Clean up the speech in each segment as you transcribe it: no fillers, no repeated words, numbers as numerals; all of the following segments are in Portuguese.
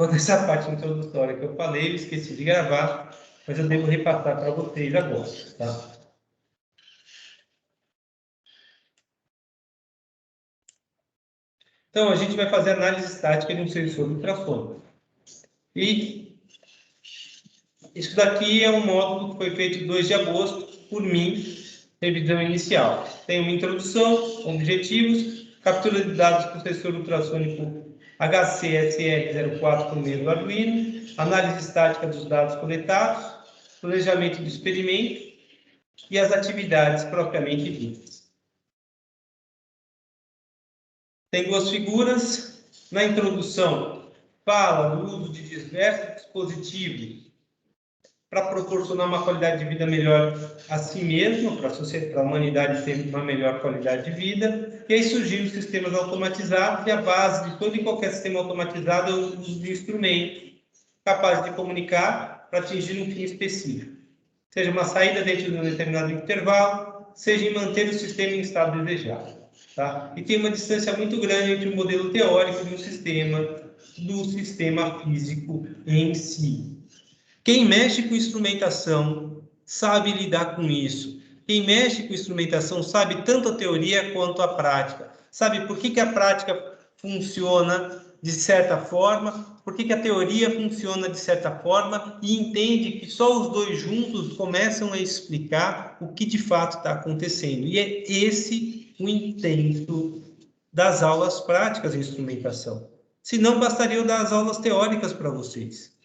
toda essa parte introdutória que eu falei, eu esqueci de gravar, mas eu devo repassar para vocês agora, tá? Então, a gente vai fazer análise estática de um sensor ultrassônico. E isso daqui é um módulo que foi feito 2 de agosto por mim, revisão inicial. Tem uma introdução, objetivos, captura de dados com sensor ultrassônico HCSR04 por meio do Arduino, análise estática dos dados coletados, planejamento do experimento e as atividades propriamente ditas. Tem 2 figuras. Na introdução, fala do uso de diversos dispositivos para proporcionar uma qualidade de vida melhor a si mesmo, para a humanidade ter uma melhor qualidade de vida. E aí surgiram os sistemas automatizados, e a base de todo e qualquer sistema automatizado é o uso de instrumentos capazes de comunicar para atingir um fim específico. Seja uma saída dentro de um determinado intervalo, seja em manter o sistema em estado desejado. Tá? E tem uma distância muito grande entre o modelo teórico de um sistema do sistema físico em si. Quem mexe com instrumentação sabe lidar com isso. Quem mexe com instrumentação sabe tanto a teoria quanto a prática. Sabe por que a prática funciona de certa forma, por que a teoria funciona de certa forma, e entende que só os dois juntos começam a explicar o que de fato está acontecendo. E é esse o intento das aulas práticas de instrumentação. Se não, bastaria eu dar as aulas teóricas para vocês.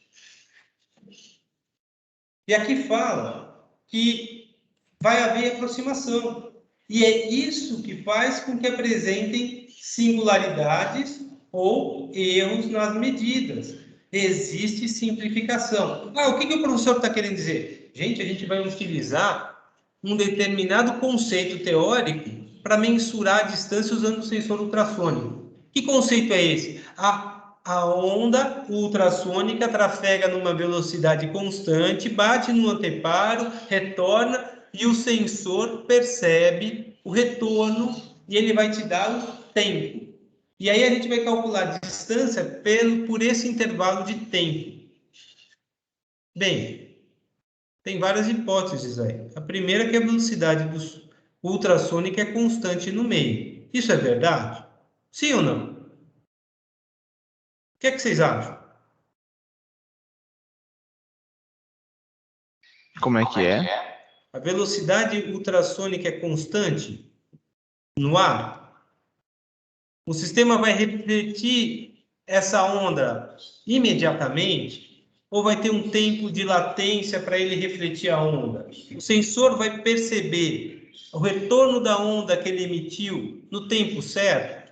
E aqui fala que vai haver aproximação. E é isso que faz com que apresentem singularidades ou erros nas medidas. Existe simplificação. O que o professor está querendo dizer? Gente, a gente vai utilizar um determinado conceito teórico para mensurar a distância usando o sensor ultrassônico. Que conceito é esse? A onda ultrassônica trafega numa velocidade constante, bate no anteparo, retorna e o sensor percebe o retorno e ele vai te dar o tempo. E aí a gente vai calcular a distância por esse intervalo de tempo. Bem, tem várias hipóteses aí. A primeira é que a velocidade ultrassônica é constante no meio. Isso é verdade? Sim ou não? O que é que vocês acham? Como é que é? A velocidade ultrassônica é constante no ar? O sistema vai refletir essa onda imediatamente ou vai ter um tempo de latência para ele refletir a onda? O sensor vai perceber o retorno da onda que ele emitiu no tempo certo?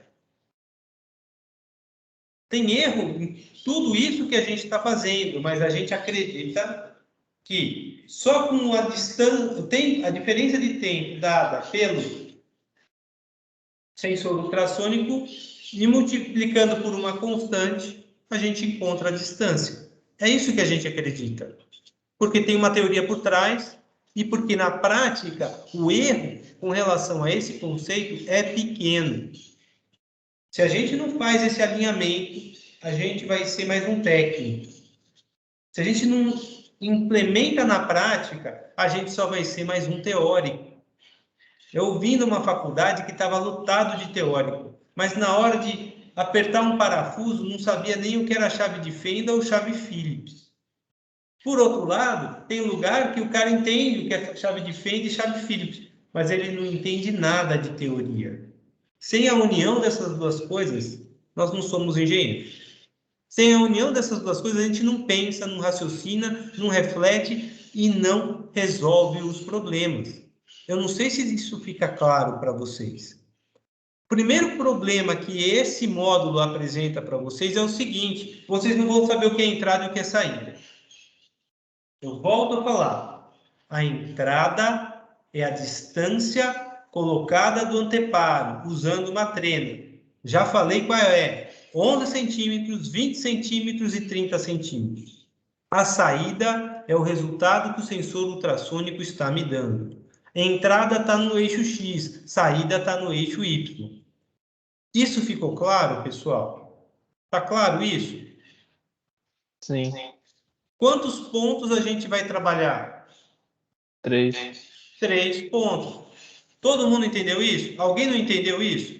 Tem erro em tudo isso que a gente está fazendo, mas a gente acredita que só com a distância, a diferença de tempo dada pelo sensor ultrassônico e multiplicando por uma constante, a gente encontra a distância. É isso que a gente acredita. Porque tem uma teoria por trás e porque na prática o erro com relação a esse conceito é pequeno. Se a gente não faz esse alinhamento, a gente vai ser mais um técnico. Se a gente não implementa na prática, a gente só vai ser mais um teórico. Eu vim de uma faculdade que estava lotado de teórico, mas na hora de apertar um parafuso, não sabia nem o que era chave de fenda ou chave Phillips. Por outro lado, tem lugar que o cara entende o que é chave de fenda e chave Phillips, mas ele não entende nada de teoria. Sem a união dessas duas coisas, nós não somos engenheiros. Sem a união dessas duas coisas, a gente não pensa, não raciocina, não reflete e não resolve os problemas. Eu não sei se isso fica claro para vocês. O primeiro problema que esse módulo apresenta para vocês é o seguinte: vocês não vão saber o que é entrada e o que é saída. Eu volto a falar. A entrada é a distância colocada do anteparo, usando uma trena. Já falei qual é. 11 centímetros, 20 centímetros e 30 centímetros. A saída é o resultado que o sensor ultrassônico está me dando. A entrada está no eixo X, saída está no eixo Y. Isso ficou claro, pessoal? Está claro isso? Sim. Quantos pontos a gente vai trabalhar? 3. 3 pontos. Todo mundo entendeu isso? Alguém não entendeu isso?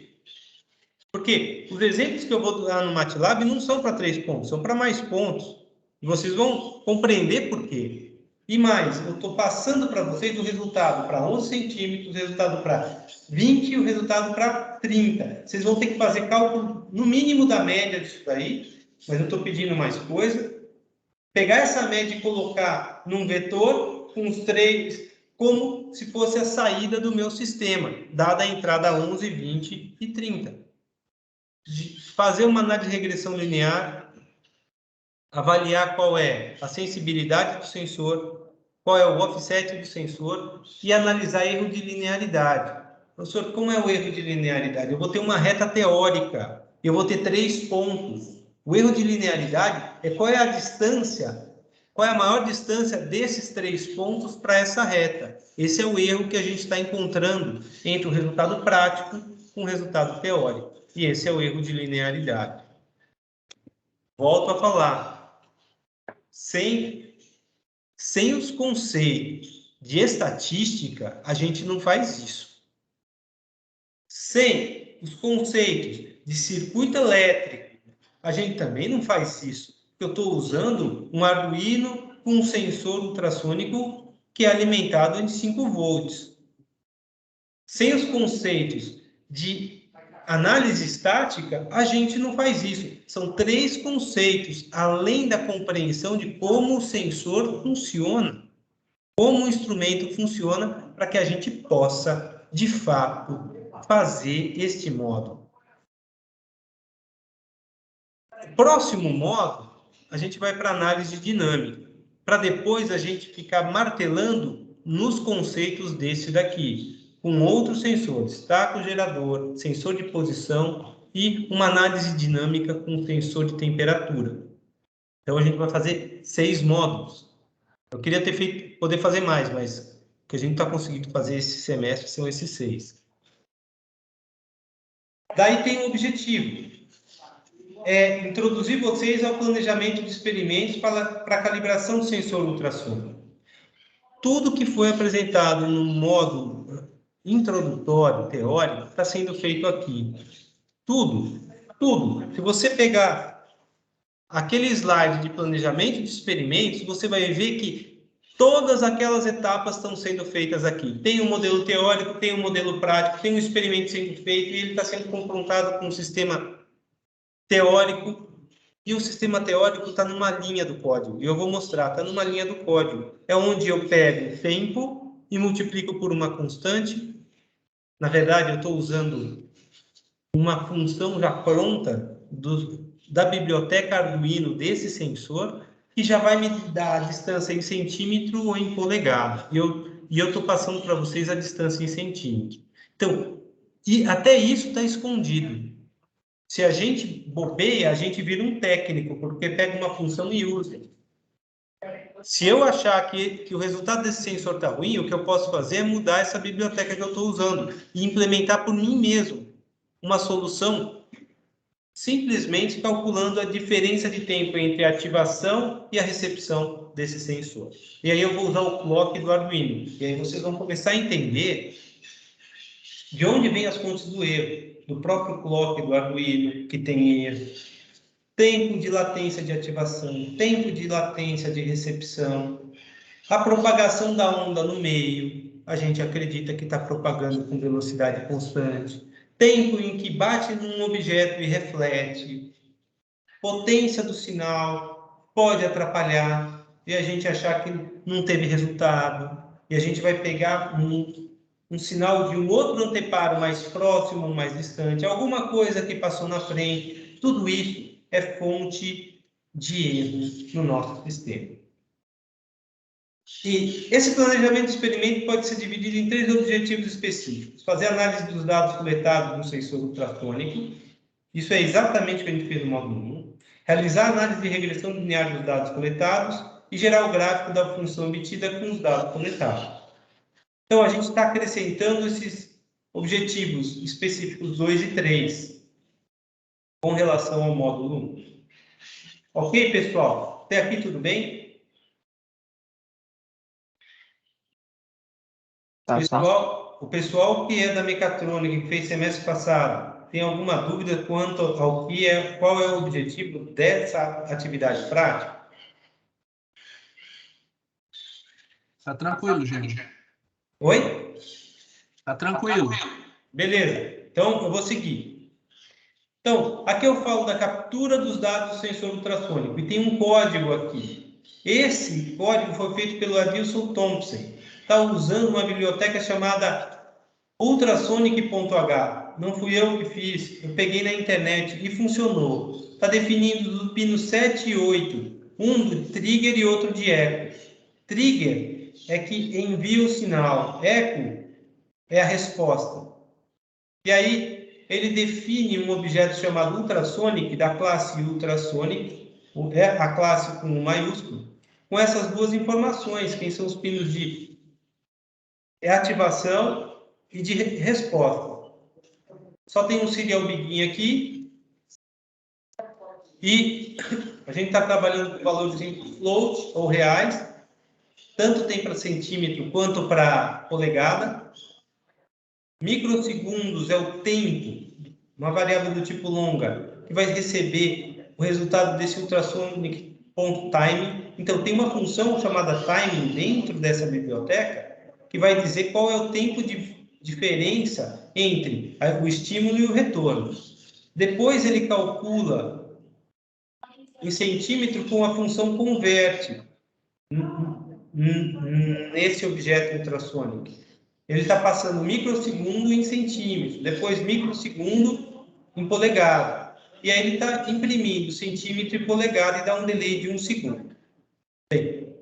Porque os exemplos que eu vou dar no MATLAB não são para 3 pontos, são para mais pontos. E vocês vão compreender por quê. E mais, eu estou passando para vocês o resultado para 11 centímetros, o resultado para 20 e o resultado para 30. Vocês vão ter que fazer cálculo no mínimo da média disso daí, mas eu estou pedindo mais coisa. Pegar essa média e colocar num vetor com os 3, como se fosse a saída do meu sistema, dada a entrada 11, 20 e 30. Fazer uma análise de regressão linear, avaliar qual é a sensibilidade do sensor, qual é o offset do sensor e analisar erro de linearidade. Professor, como é o erro de linearidade? Eu vou ter uma reta teórica, eu vou ter 3 pontos. O erro de linearidade é qual é a distância, qual é a maior distância desses 3 pontos para essa reta. Esse é o erro que a gente está encontrando entre o resultado prático com o resultado teórico. E esse é o erro de linearidade. Volto a falar. Sem os conceitos de estatística, a gente não faz isso. Sem os conceitos de circuito elétrico, a gente também não faz isso. Eu estou usando um Arduino com um sensor ultrassônico que é alimentado em 5 volts. Sem os conceitos de análise estática, a gente não faz isso. São 3 conceitos, além da compreensão de como o sensor funciona, como o instrumento funciona, para que a gente possa, de fato, fazer este módulo. Próximo módulo, a gente vai para análise dinâmica, para depois a gente ficar martelando nos conceitos desse daqui, com outros sensores, taco gerador, sensor de posição e uma análise dinâmica com sensor de temperatura. Então a gente vai fazer 6 módulos. Eu queria poder fazer mais, mas o que a gente está conseguindo fazer esse semestre são esses 6. Daí tem um objetivo. Introduzir vocês ao planejamento de experimentos para calibração do sensor ultrassônico. Tudo que foi apresentado no módulo introdutório, teórico, está sendo feito aqui. Tudo. Se você pegar aquele slide de planejamento de experimentos, você vai ver que todas aquelas etapas estão sendo feitas aqui. Tem um modelo teórico, tem um modelo prático, tem um experimento sendo feito e ele está sendo confrontado com um sistema teórico, e o sistema teórico está numa linha do código. E eu vou mostrar, está numa linha do código. É onde eu pego o tempo e multiplico por uma constante. Na verdade, eu estou usando uma função já pronta da biblioteca Arduino desse sensor, que já vai me dar a distância em centímetro ou em polegada. E eu estou passando para vocês a distância em centímetro. Então, e até isso está escondido. Se a gente bobeia, a gente vira um técnico, porque pega uma função e usa. Se eu achar que o resultado desse sensor está ruim, o que eu posso fazer é mudar essa biblioteca que eu estou usando e implementar por mim mesmo uma solução simplesmente calculando a diferença de tempo entre a ativação e a recepção desse sensor. E aí eu vou usar o clock do Arduino. E aí vocês vão começar a entender de onde vem as fontes do erro. Do próprio clock do Arduino, que tem erro. Tempo de latência de ativação, tempo de latência de recepção. A propagação da onda no meio, a gente acredita que está propagando com velocidade constante. Tempo em que bate num objeto e reflete. Potência do sinal pode atrapalhar e a gente achar que não teve resultado. E a gente vai pegar um sinal de um outro anteparo mais próximo ou mais distante, alguma coisa que passou na frente. Tudo isso é fonte de erro no nosso sistema. E esse planejamento de experimento pode ser dividido em 3 objetivos específicos. Fazer análise dos dados coletados no sensor ultrassônico. Isso é exatamente o que a gente fez no módulo 1. Realizar análise de regressão linear dos dados coletados e gerar o gráfico da função obtida com os dados coletados. Então, a gente está acrescentando esses objetivos específicos 2 e 3 com relação ao módulo 1. Ok, pessoal? Até aqui tudo bem? Tá. O pessoal que é da mecatrônica, que fez semestre passado, tem alguma dúvida quanto ao qual é o objetivo dessa atividade prática? Tá tranquilo, gente. Oi? Tá tranquilo. Beleza. Então, eu vou seguir. Então, aqui eu falo da captura dos dados do sensor ultrassônico. E tem um código aqui. Esse código foi feito pelo Adilson Thompson. Está usando uma biblioteca chamada ultrasonic.h. Não fui eu que fiz. Eu peguei na internet e funcionou. Está definindo do pino 7 e 8. Um de trigger e outro de eco. Trigger é que envia o sinal. Eco é a resposta. E aí, ele define um objeto chamado ultrasonic, da classe ultrasonic, a classe com maiúsculo, com essas duas informações, quem são os pinos de ativação e de resposta. Só tem um serial biguinho aqui, e a gente está trabalhando com valores em float ou reais, tanto tem para centímetro quanto para polegada. Microsegundos é o tempo, uma variável do tipo longa, que vai receber o resultado desse ultrasonic .time. Então, tem uma função chamada time dentro dessa biblioteca que vai dizer qual é o tempo de diferença entre o estímulo e o retorno. Depois, ele calcula em centímetro com a função converte nesse objeto ultrassônico. Ele está passando microsegundo em centímetro, depois microsegundo em polegada. E aí ele está imprimindo centímetro e polegada e dá um delay de 1 segundo. Bem,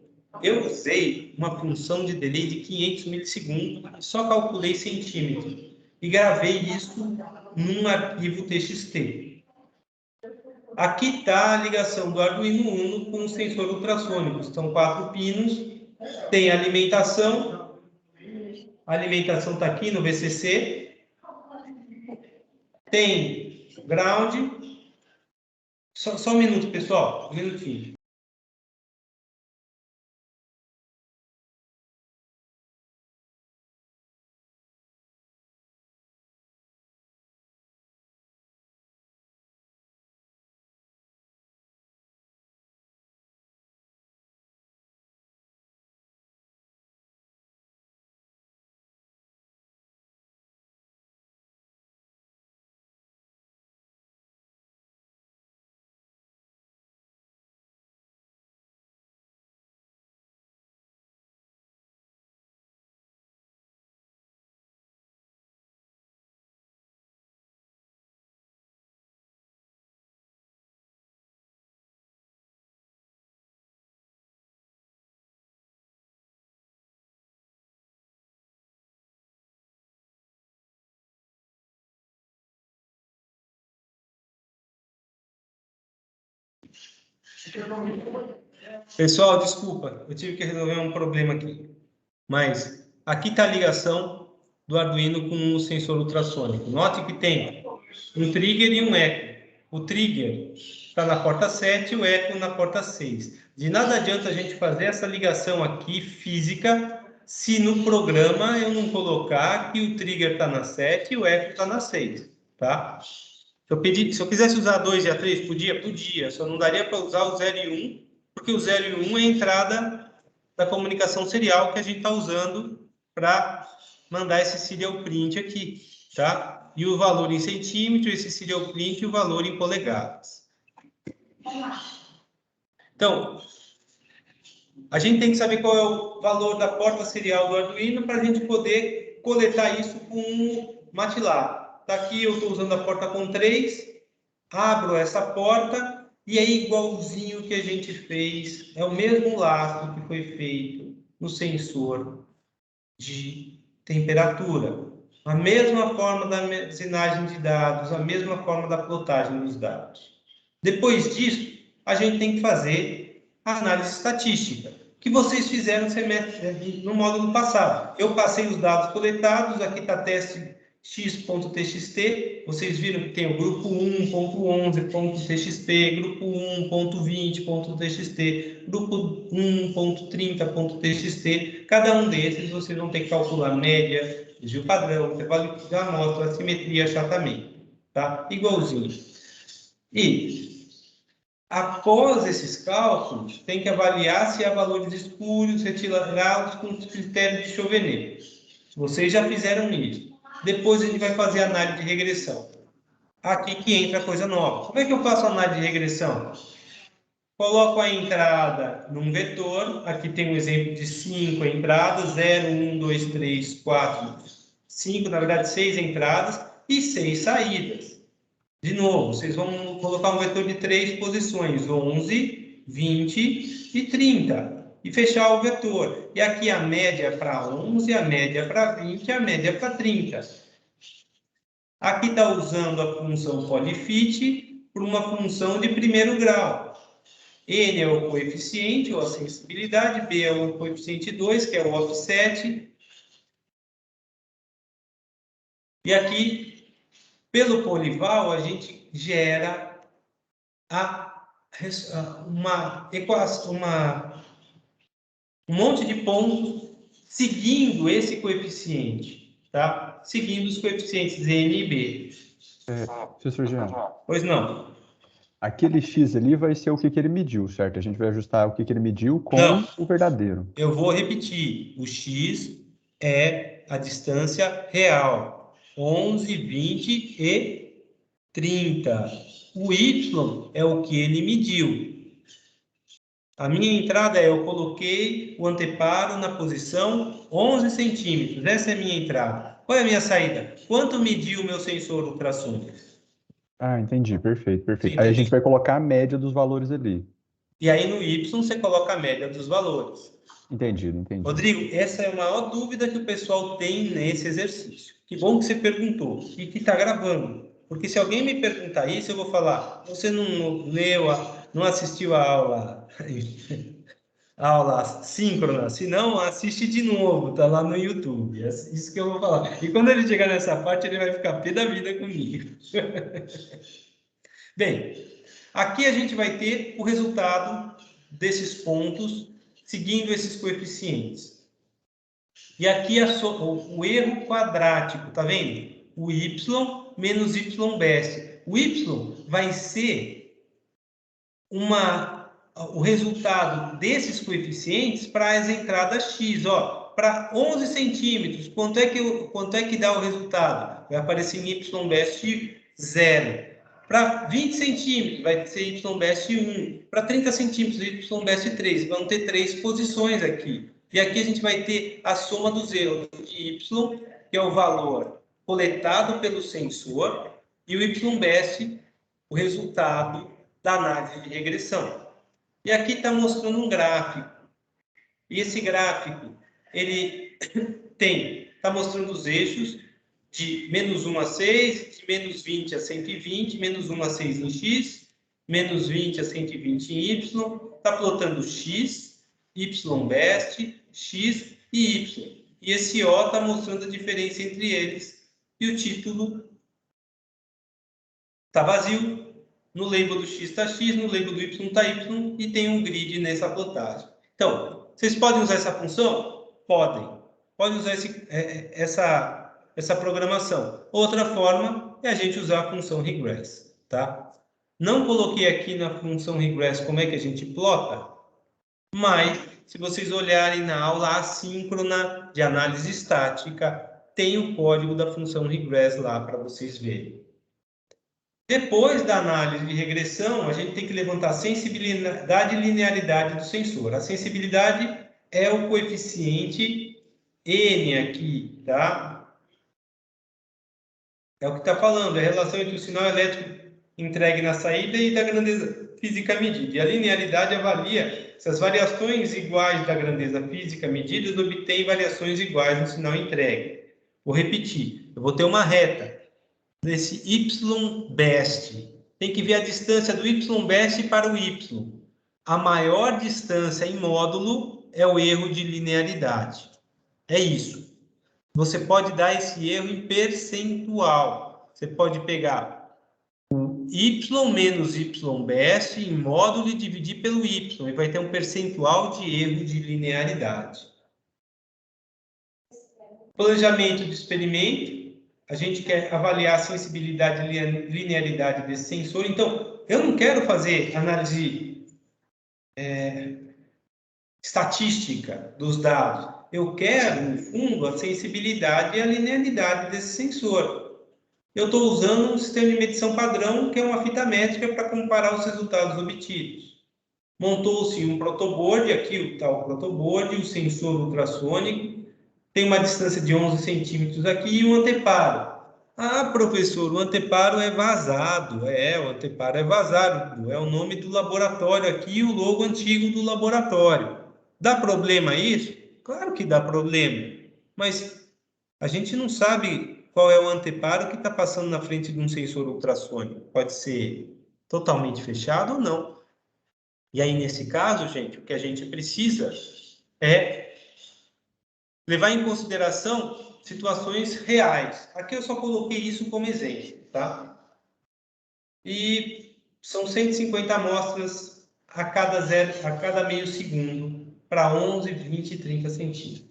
eu usei uma função de delay de 500 milissegundos, só calculei centímetro e gravei isso num arquivo TXT. Aqui está a ligação do Arduino Uno com o sensor ultrassônico. São 4 pinos, tem alimentação. A alimentação está aqui no VCC. Tem ground. Só um minuto, pessoal. Um minutinho. Pessoal, desculpa, eu tive que resolver um problema aqui. Mas aqui está a ligação do Arduino com o sensor ultrassônico. Note que tem um trigger e um eco. O trigger está na porta 7 e o eco na porta 6. De nada adianta a gente fazer essa ligação aqui física se no programa eu não colocar que o trigger está na 7 e o eco está na 6. Tá? Se eu quisesse usar 2 e a 3, podia? Podia. Só não daria para usar o 0 e 1, porque o 0 e 1 é a entrada da comunicação serial que a gente está usando para mandar esse serial print aqui, tá? E o valor em centímetro, esse serial print e o valor em polegadas. Então, a gente tem que saber qual é o valor da porta serial do Arduino para a gente poder coletar isso com o MATLAB. Tá aqui, eu estou usando a porta com 3, abro essa porta e é igualzinho que a gente fez, é o mesmo laço que foi feito no sensor de temperatura, a mesma forma da armazenagem de dados, a mesma forma da plotagem dos dados. Depois disso, a gente tem que fazer a análise estatística, que vocês fizeram no módulo passado. Eu passei os dados coletados, aqui está teste x.txt, vocês viram que tem o grupo 1.11.txt, grupo 1.20.txt, grupo 1.30.txt. Cada um desses vocês vão ter que calcular média, desvio padrão, intervalo de amostra, assimetria, achatamento, tá? Igualzinho. E após esses cálculos, tem que avaliar se há valores espúrios retirados com critério de Chauvenet. Vocês já fizeram isso. Depois a gente vai fazer a análise de regressão. Aqui que entra coisa nova. Como é que eu faço a análise de regressão? Coloco a entrada num vetor. Aqui tem um exemplo de 5 entradas. 0, 1, 2, 3, 4, 5. Na verdade, 6 entradas e 6 saídas. De novo, vocês vão colocar um vetor de 3 posições. 11, 20 e 30. E fechar o vetor. E aqui a média para 11, a média para 20 e a média para 30. Aqui está usando a função polyfit por uma função de primeiro grau. N é o coeficiente, ou a sensibilidade, B é o coeficiente 2, que é o offset. E aqui, pelo polival, a gente gera uma equação, um monte de pontos seguindo esse coeficiente, tá? Seguindo os coeficientes N e B. Professor Jean, Pois não. aquele X ali vai ser o que ele mediu, certo? A gente vai ajustar o que ele mediu com Não. o verdadeiro. Eu vou repetir. O X é a distância real. 11, 20 e 30. O Y é o que ele mediu. A minha entrada eu coloquei o anteparo na posição 11 centímetros. Essa é a minha entrada. Qual é a minha saída? Quanto mediu o meu sensor ultrassom? Ah, entendi. Perfeito, perfeito. Sim, Aí a entendi. gente vai colocar a média dos valores ali. E aí no Y você coloca a média dos valores. Entendido, entendi. Rodrigo, essa é a maior dúvida que o pessoal tem nesse exercício. Que bom que você perguntou e que está gravando. Porque se alguém me perguntar isso, eu vou falar, você não leu, não assistiu a aula, a aula síncrona? Se não, assiste de novo, tá lá no YouTube. É isso que eu vou falar. E quando ele chegar nessa parte, ele vai ficar pé da vida comigo. Bem, aqui a gente vai ter o resultado desses pontos seguindo esses coeficientes. E aqui o erro quadrático, tá vendo? O y menos y best. O y vai ser o resultado desses coeficientes para as entradas x. Para 11 centímetros, quanto é que dá o resultado? Vai aparecer em y best 0. Para 20 centímetros, vai ser y best 1. Para 30 centímetros, y best 3. Vão ter 3 posições aqui. E aqui a gente vai ter a soma dos erros de y, que é o valor coletado pelo sensor, e o y best, o resultado da análise de regressão. E aqui está mostrando um gráfico. E esse gráfico, ele está mostrando os eixos de menos 1 a 6, de menos 20 a 120, menos 1 a 6 em x, menos 20 a 120 em y, está plotando x, y best, x e y. E esse O está mostrando a diferença entre eles. E o título está vazio. No label do x está x, no label do y está y, e tem um grid nessa plotagem. Então, vocês podem usar essa função? Podem. Podem usar essa programação. Outra forma é a gente usar a função regress, tá? Não coloquei aqui na função regress como é que a gente plota, mas se vocês olharem na aula assíncrona de análise estática, tem o código da função regress lá para vocês verem. Depois da análise de regressão, a gente tem que levantar a sensibilidade e linearidade do sensor. A sensibilidade é o coeficiente N aqui, tá? É o que está falando, é a relação entre o sinal elétrico entregue na saída e da grandeza física medida. E a linearidade avalia se as variações iguais da grandeza física medida obtêm variações iguais no sinal entregue. Vou repetir, eu vou ter uma reta desse y best. Tem que ver a distância do y best para o y. A maior distância em módulo é o erro de linearidade. É isso. você pode dar esse erro em percentual. Você pode pegar y menos y best em módulo e dividir pelo y, e vai ter um percentual de erro de linearidade. Planejamento de experimento, a gente quer avaliar a sensibilidade e linearidade desse sensor. Então, eu não quero fazer análise estatística dos dados. Eu quero, no fundo, a sensibilidade e a linearidade desse sensor. Eu estou usando um sistema de medição padrão, que é uma fita métrica, para comparar os resultados obtidos. Montou-se um protoboard, aqui está o protoboard, o sensor ultrassônico, tem uma distância de 11 centímetros aqui e um anteparo. Ah, professor, o anteparo é vazado. O anteparo é vazado. É o nome do laboratório aqui, o logo antigo do laboratório. Dá problema isso? Claro que dá problema. Mas a gente não sabe qual é o anteparo que está passando na frente de um sensor ultrassônico. Pode ser totalmente fechado ou não. E aí, nesse caso, gente, o que a gente precisa é levar em consideração situações reais. Aqui eu só coloquei isso como exemplo, tá? E são 150 amostras a cada meio segundo para 11, 20 e 30 centímetros. O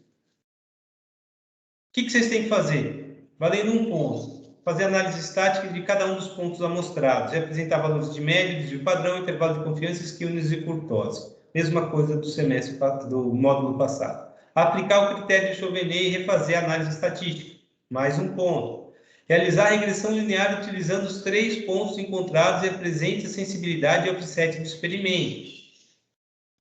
que vocês têm que fazer? Valendo um ponto, fazer análise estática de cada um dos pontos amostrados, representar valores de média, desvio padrão, intervalo de confiança, skewness e curtose. Mesma coisa do semestre do módulo passado. Aplicar o critério de Chauvenet e refazer a análise estatística. Mais um ponto. Realizar a regressão linear utilizando os 3 pontos encontrados e apresente a sensibilidade e offset do experimento.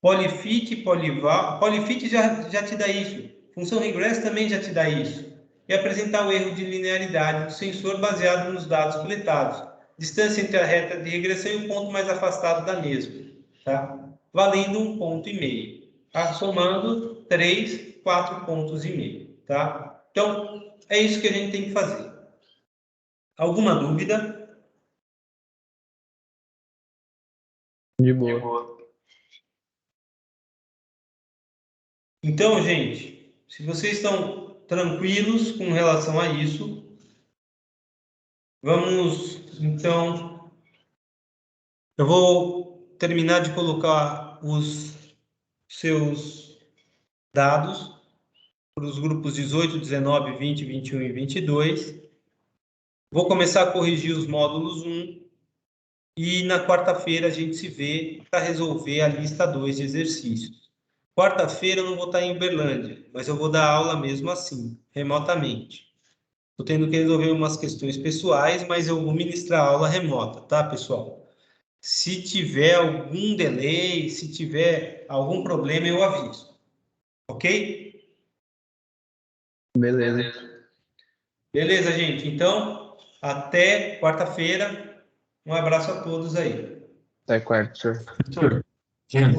Polifit, polival. Polifit já te dá isso. Função regress também já te dá isso. E apresentar o erro de linearidade do sensor baseado nos dados coletados. Distância entre a reta de regressão e o ponto mais afastado da mesma. Tá? Valendo 1,5 ponto. Tá? Somando 3, 4,5 pontos. Tá? Então, é isso que a gente tem que fazer. Alguma dúvida? De boa. Então, gente, se vocês estão tranquilos com relação a isso, vamos, então, eu vou terminar de colocar os seus dados para os grupos 18, 19, 20, 21 e 22. Vou começar a corrigir os módulos 1 e na quarta-feira a gente se vê para resolver a lista 2 de exercícios. Quarta-feira eu não vou estar em Uberlândia, mas eu vou dar aula mesmo assim, remotamente. Estou tendo que resolver umas questões pessoais, mas eu vou ministrar aula remota, tá, pessoal? Se tiver algum delay, se tiver algum problema, eu aviso. Ok? Beleza. Beleza, gente. Então, até quarta-feira. Um abraço a todos aí. Até quarto, senhor. Gente.